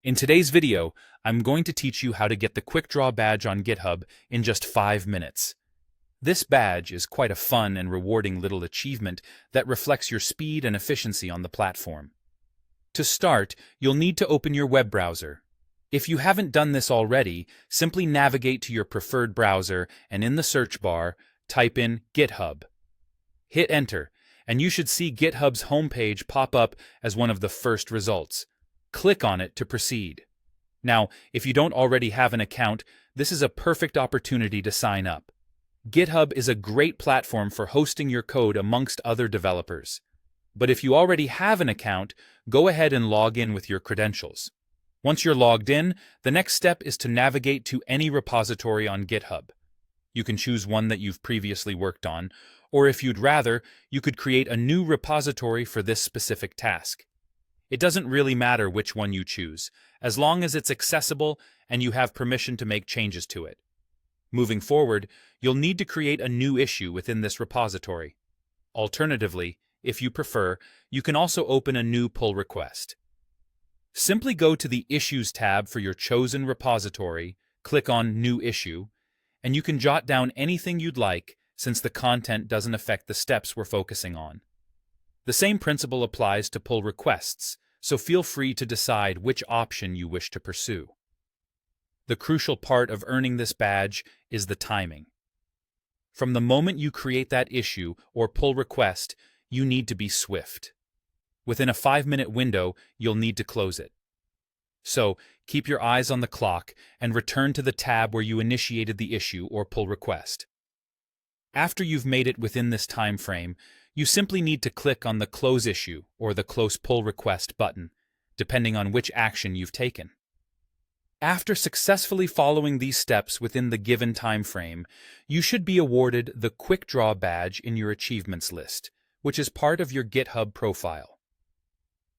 In today's video, I'm going to teach you how to get the Quickdraw badge on GitHub in just 5 minutes. This badge is quite a fun and rewarding little achievement that reflects your speed and efficiency on the platform. To start, you'll need to open your web browser. If you haven't done this already, simply navigate to your preferred browser and in the search bar, type in GitHub. Hit enter, and you should see GitHub's homepage pop up as one of the first results. Click on it to proceed. Now, if you don't already have an account, this is a perfect opportunity to sign up. GitHub is a great platform for hosting your code amongst other developers. But if you already have an account, go ahead and log in with your credentials. Once you're logged in, the next step is to navigate to any repository on GitHub. You can choose one that you've previously worked on, or if you'd rather, you could create a new repository for this specific task. It doesn't really matter which one you choose, as long as it's accessible and you have permission to make changes to it. Moving forward, you'll need to create a new issue within this repository. Alternatively, if you prefer, you can also open a new pull request. Simply go to the Issues tab for your chosen repository, click on New Issue, and you can jot down anything you'd like since the content doesn't affect the steps we're focusing on. The same principle applies to pull requests, so feel free to decide which option you wish to pursue. The crucial part of earning this badge is the timing. From the moment you create that issue or pull request, you need to be swift. Within a 5-minute window, you'll need to close it. So, keep your eyes on the clock and return to the tab where you initiated the issue or pull request. After you've made it within this time frame, you simply need to click on the Close Issue or the Close Pull Request button, depending on which action you've taken. After successfully following these steps within the given time frame, you should be awarded the Quickdraw badge in your achievements list, which is part of your GitHub profile.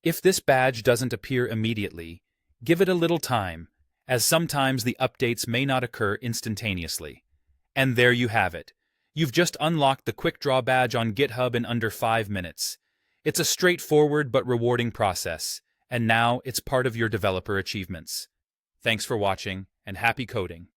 If this badge doesn't appear immediately, give it a little time, as sometimes the updates may not occur instantaneously. And there you have it. You've just unlocked the Quickdraw badge on GitHub in under 5 minutes. It's a straightforward but rewarding process, and now it's part of your developer achievements. Thanks for watching, and happy coding.